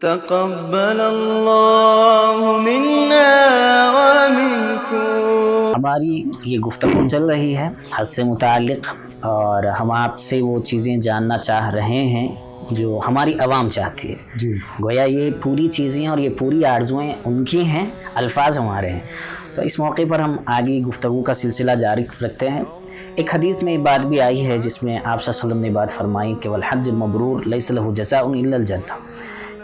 تقبل اللہ منا ومنکم۔ ہماری یہ گفتگو چل رہی ہے حج سے متعلق، اور ہم آپ سے وہ چیزیں جاننا چاہ رہے ہیں جو ہماری عوام چاہتی ہے جی گویا یہ پوری چیزیں اور یہ پوری آرزویں ان کی ہیں، الفاظ ہمارے ہیں۔ تو اس موقع پر ہم آگے گفتگو کا سلسلہ جاری رکھتے ہیں۔ ایک حدیث میں یہ بات بھی آئی ہے جس میں آپ صلی اللہ علیہ وسلم نے بات فرمائی کہ والحج المبرور لیس لہ جزاء الا الجنہ،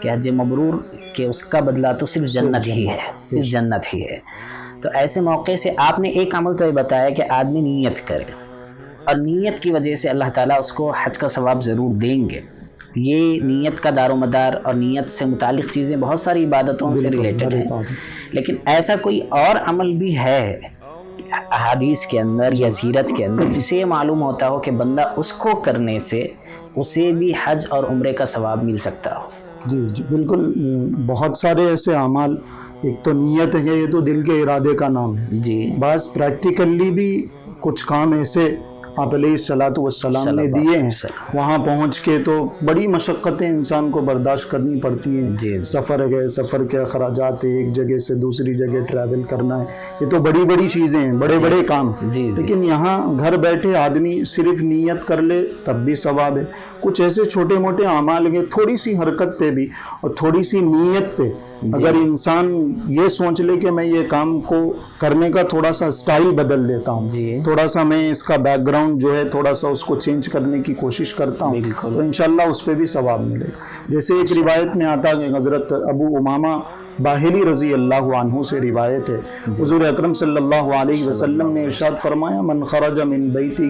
کہ حج مبرور کہ اس کا بدلہ تو صرف جنت ہی ہے، صرف جنت ہی ہے۔ تو ایسے موقع سے آپ نے ایک عمل تو یہ بتایا کہ آدمی نیت کرے، اور نیت کی وجہ سے اللہ تعالیٰ اس کو حج کا ثواب ضرور دیں گے۔ یہ نیت کا دار و مدار اور نیت سے متعلق چیزیں بہت ساری عبادتوں سے ریلیٹڈ ہیں، لیکن ایسا کوئی اور عمل بھی ہے احادیث کے اندر یا سیرت کے اندر جسے یہ معلوم ہوتا ہو کہ بندہ اس کو کرنے سے اسے بھی حج اور عمرے کا ثواب مل سکتا ہو؟ جی جی بالکل، بہت سارے ایسے اعمال، ایک تو نیت ہے، یہ تو دل کے ارادے کا نام ہے جی، بعض پریکٹیکلی بھی کچھ کام ایسے آپ علیہ الصلاۃ والسلام نے دیے ہیں، وہاں پہنچ کے تو بڑی مشقتیں انسان کو برداشت کرنی پڑتی ہیں۔ جی سفر ہے، سفر کے اخراجات ہیں، ایک جگہ سے دوسری جگہ ٹریول کرنا ہے، یہ تو بڑی بڑی چیزیں ہیں، بڑے بڑے کام۔ جی لیکن یہاں گھر بیٹھے آدمی صرف نیت کر لے تب بھی ثواب ہے۔ کچھ ایسے چھوٹے موٹے اعمال ہیں، تھوڑی سی حرکت پہ بھی اور تھوڑی سی نیت پہ اگر انسان یہ سوچ لے کہ میں یہ کام کو کرنے کا تھوڑا سا سٹائل بدل دیتا ہوں، تھوڑا سا میں اس کا بیک گراؤنڈ جو ہے تھوڑا سا اس کو چینج کرنے کی کوشش کرتا ہوں، تو انشاءاللہ اس پہ بھی ثواب ملے گا۔ جیسے ایک روایت میں آتا ہے، حضرت ابو امامہ باہلی رضی اللہ عنہ سے روایت ہے، حضور اکرم صلی اللہ علیہ وسلم نے ارشاد فرمایا من خرج من بیتہ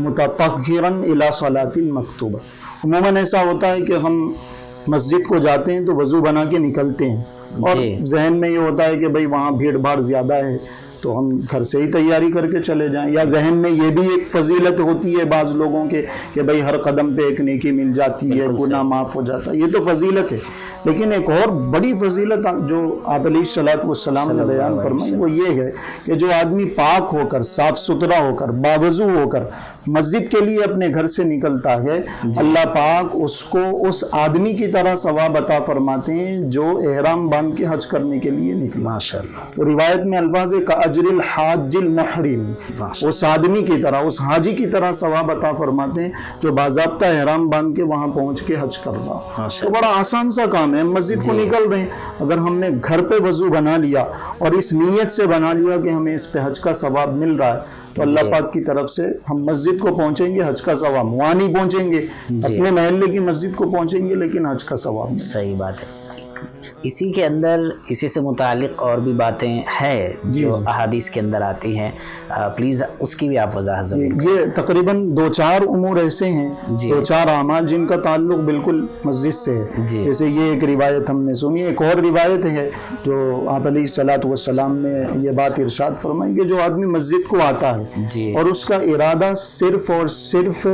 متطہرا الی صلاۃ مکتوبہ۔ عموماً ایسا ہوتا ہے کہ ہم مسجد کو جاتے ہیں تو وضو بنا کے نکلتے ہیں، اور ذہن میں یہ ہوتا ہے کہ بھئی وہاں بھیڑ بھاڑ زیادہ ہے تو ہم گھر سے ہی تیاری کر کے چلے جائیں، یا ذہن میں یہ بھی ایک فضیلت ہوتی ہے بعض لوگوں کے کہ بھئی ہر قدم پہ ایک نیکی مل جاتی ہے، گناہ معاف ہو جاتا ہے، یہ تو فضیلت ہے۔ لیکن ایک اور بڑی فضیلت جو آپ علیہ الصلاۃ والسلام نے بیان فرمائی وہ یہ ہے کہ جو آدمی پاک ہو کر، صاف ستھرا ہو کر، باوضو ہو کر مسجد کے لیے اپنے گھر سے نکلتا ہے، اللہ پاک اس کو اس آدمی کی طرح ثواب عطا فرماتے ہیں جو احرام باندھ کے حج کرنے کے لیے نکلا۔ ماشاءاللہ، روایت میں الفاظ کا اجر الحاج المحرم، اس آدمی کی طرح، اس حاجی کی طرح ثواب عطا فرماتے ہیں جو باضابطہ احرام باندھ کے وہاں پہنچ کے حج کر رہا۔ تو بڑا آسان سا کام ہے، مسجد کو نکل رہے ہیں، اگر ہم نے گھر پہ وضو بنا لیا اور اس نیت سے بنا لیا کہ ہمیں اس پہ حج کا ثواب مل رہا ہے، تو اللہ پاک کی طرف سے ہم مسجد کو پہنچیں گے، حج کا ثواب وہاں نہیں پہنچیں گے، اپنے محلے کی مسجد کو پہنچیں گے لیکن حج کا ثواب۔ صحیح بات ہے۔ اسی کے اندر اسی سے متعلق اور بھی باتیں ہیں جو احادیث کے اندر آتی ہیں، پلیز اس کی بھی آپ وضاحت ضرور۔ یہ تقریباً 2-4 امور ایسے ہیں، 2-4 اعمال جن کا تعلق بالکل مسجد سے ہے۔ جیسے یہ ایک روایت ہم نے سنی، ایک اور روایت ہے جو آپ علیہ الصلاۃ والسلام نے یہ بات ارشاد فرمائی کہ جو آدمی مسجد کو آتا ہے اور اس کا ارادہ صرف اور صرف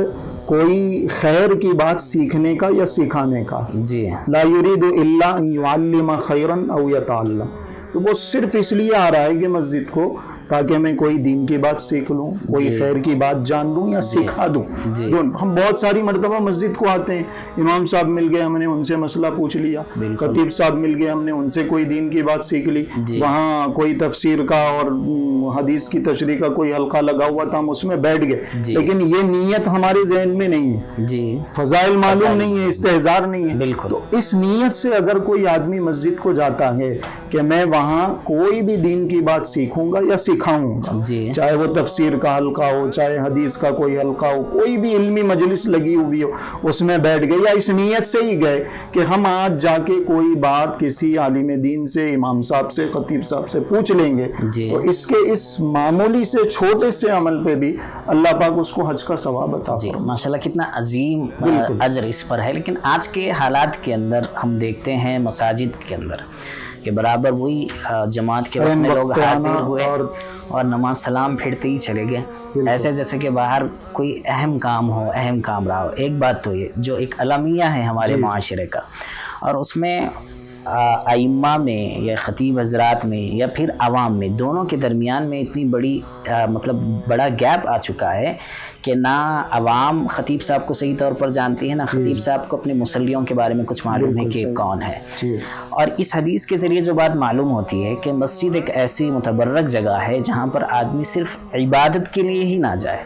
کوئی خیر کی بات سیکھنے کا یا سکھانے کا، لا یرید الا ان یعلم خیرا او یتعلم، تو وہ صرف اس لیے آ رہا ہے کہ مسجد کو تاکہ میں کوئی دین کی بات سیکھ لوں، کوئی خیر کی بات جان لوں یا سکھا دوں۔ ہم بہت ساری مرتبہ مسجد کو آتے ہیں، امام صاحب مل گئے، ہم نے ان سے مسئلہ پوچھ لیا، خطیب صاحب مل گئے، ہم نے ان سے کوئی دین کی بات سیکھ لی، وہاں کوئی تفسیر کا اور حدیث کی تشریح کا کوئی حلقہ لگا ہوا تھا، ہم اس میں بیٹھ گئے، لیکن یہ نیت ہمارے ذہن میں نہیں ہے، فضائل معلوم نہیں ہے، استحضار نہیں ہے۔ تو اس نیت سے اگر کوئی آدمی مسجد کو جاتا ہے کہ میں وہاں کوئی بھی دین کی بات سیکھوں گا یا سکھاؤں گا، چاہے وہ تفسیر کا حلقہ ہو، چاہے حدیث کا کوئی حلقہ ہو، کوئی بھی علمی مجلس لگی ہوئی ہو، اس میں بیٹھ گئے یا اس نیت سے ہی گئے کہ ہم آج جا کے کوئی بات کسی عالم دین سے، امام صاحب سے، خطیب صاحب سے پوچھ لیں گے، تو اس کے اس معمولی سے چھوٹے سے عمل پہ بھی اللہ پاک اس کو حج کا ثواب عطا فرمائے۔ ماشاءاللہ کتنا عظیم اجر اس پر ہے۔ لیکن آج کے حالات کے اندر ہم دیکھتے ہیں مساجد کے اندر کہ برابر وہی جماعت کے وقت میں لوگ حاضر ہوئے اور نماز سلام پھرتے ہی چلے گئے، ایسے جیسے کہ باہر کوئی اہم کام ہو، اہم کام رہا ہو۔ ایک بات تو یہ جو ایک المیہ ہے ہمارے معاشرے کا، اور اس میں ائمہ میں یا خطیب حضرات میں یا پھر عوام میں، دونوں کے درمیان میں اتنی بڑی مطلب بڑا گیپ آ چکا ہے کہ نہ عوام خطیب صاحب کو صحیح طور پر جانتی ہے، نہ خطیب صاحب کو اپنے مصلیوں کے بارے میں کچھ معلوم ہے کہ کون ہے. اور اس حدیث کے ذریعے جو بات معلوم ہوتی ہے کہ مسجد ایک ایسی متبرک جگہ ہے جہاں پر آدمی صرف عبادت کے لیے ہی نہ جائے،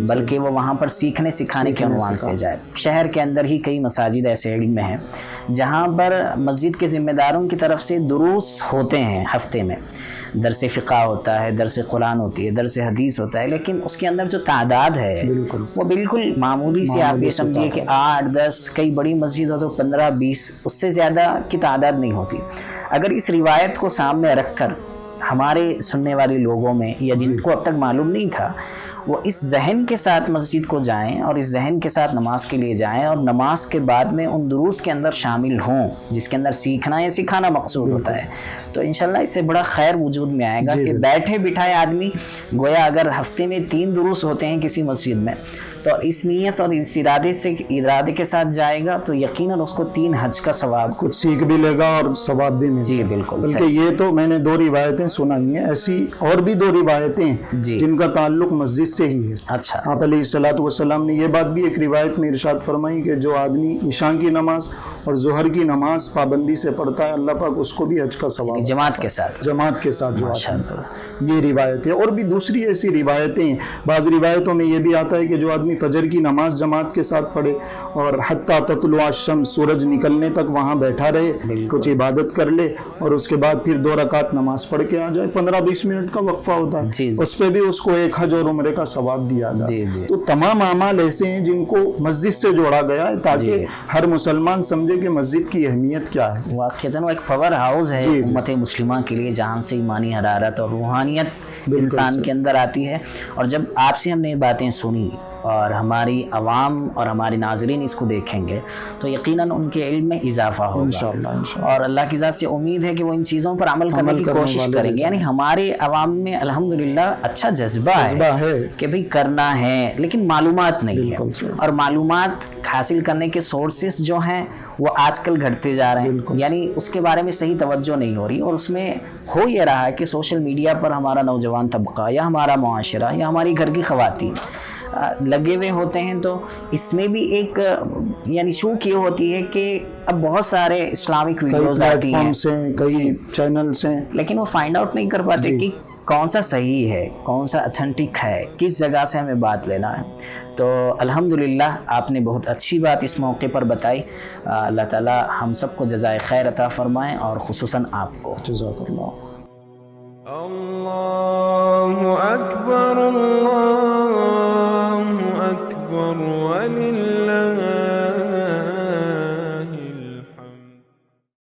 بلکہ وہ وہاں پر سیکھنے سکھانے کے عنوان سے جائے. شہر کے اندر ہی کئی مساجد ایسے علم میں ہیں جہاں پر مسجد کے ذمہ داروں کی طرف سے دروس ہوتے ہیں، ہفتے میں درس فقہ ہوتا ہے، درس قرآن ہوتی ہے، درس حدیث ہوتا ہے، لیکن اس کے اندر جو تعداد ہے وہ بالکل معمولی سی، آپ یہ سمجھیے کہ 8 10، کئی بڑی مسجد ہو تو 15 20، اس سے زیادہ کی تعداد نہیں ہوتی. اگر اس روایت کو سامنے رکھ کر ہمارے سننے والے لوگوں میں یا جن کو اب تک معلوم نہیں تھا وہ اس ذہن کے ساتھ مسجد کو جائیں اور اس ذہن کے ساتھ نماز کے لیے جائیں اور نماز کے بعد میں ان دروس کے اندر شامل ہوں جس کے اندر سیکھنا یا سکھانا مقصود ہوتا ہے، تو انشاءاللہ اس سے بڑا خیر وجود میں آئے گا کہ بیٹھے بٹھائے آدمی گویا اگر ہفتے میں 3 دروس ہوتے ہیں کسی مسجد میں تو اس نیت اور اس ارادے کے ساتھ جائے گا تو یقیناً اس کو 3 حج کا ثواب کچھ سیکھ بھی لے گا اور ثواب بھی ملے گا. جی بالکل. بلکہ یہ تو میں نے 2 روایتیں سنائی ہیں، ایسی اور بھی 2 روایتیں جن کا تعلق مسجد سے ہی ہے. اچھا. آپ علیہ الصلوۃ والسلام نے یہ بات بھی ایک روایت میں ارشاد فرمائی کہ جو آدمی عشاء کی نماز اور ظہر کی نماز پابندی سے پڑھتا ہے اللہ پاک اس کو بھی حج کا ثواب جماعت کے ساتھ جو یہ روایت ہے. اور بھی دوسری ایسی روایتیں، بعض روایتوں میں یہ بھی آتا ہے کہ جو آدمی فجر کی نماز جماعت کے ساتھ پڑھے اور حتی تطلع الشمس، سورج نکلنے تک وہاں بیٹھا رہے، کچھ عبادت کر لے اور اس کے بعد پھر 2 رکعت نماز پڑھ کے آ جائے، 15-20 منٹ کا وقفہ ہوتا ہے، اس پہ بھی اس کو 1 حج اور عمرے کا ثواب دیا جائے. تو تمام اعمال ایسے ہیں جن کو مسجد سے جوڑا گیا ہے تاکہ ہر مسلمان سمجھے کہ مسجد کی اہمیت کیا ہے. واقعتاً وہ ایک پاور ہاؤس ہے امت مسلمہ کے لیے جہاں سے ایمانی حرارت اور روحانیت انسان کے اندر آتی ہے. اور جب آپ سے ہم نے یہ باتیں سنی اور ہماری عوام اور ہمارے ناظرین اس کو دیکھیں گے تو یقیناً ان کے علم میں اضافہ ہوگا انشاءاللہ. اور اللہ کی ذات سے امید ہے کہ وہ ان چیزوں پر عمل کرنے کی کوشش کریں گے. یعنی ہمارے عوام میں الحمدللہ اچھا جذبہ ہے کہ بھئی کرنا ہے، لیکن معلومات نہیں ہے، اور معلومات حاصل کرنے کے سورسز جو ہیں وہ آج کل گھٹتے جا رہے ہیں. یعنی اس کے بارے میں صحیح توجہ نہیں ہو رہی، اور اس میں ہو یہ رہا ہے کہ سوشل میڈیا پر ہمارا نوجوان طبقہ یا ہمارا معاشرہ یا ہماری گھر کی خواتین لگے ہوئے ہوتے ہیں. تو اس میں بھی ایک یعنی شوق یہ ہوتی ہے کہ اب بہت سارے اسلامک ویڈیوز آتی ہیں، کئی چینلز ہیں، لیکن وہ فائنڈ آؤٹ نہیں کر پاتے کہ کون سا صحیح ہے، کون سا اتھینٹک ہے، کس جگہ سے ہمیں بات لینا ہے. تو الحمدللہ آپ نے بہت اچھی بات اس موقع پر بتائی. اللہ تعالی ہم سب کو جزائے خیر عطا فرمائیں اور خصوصاً آپ کو. جزاک اللہ. اللہ اکبر اللہ اکبر وللہ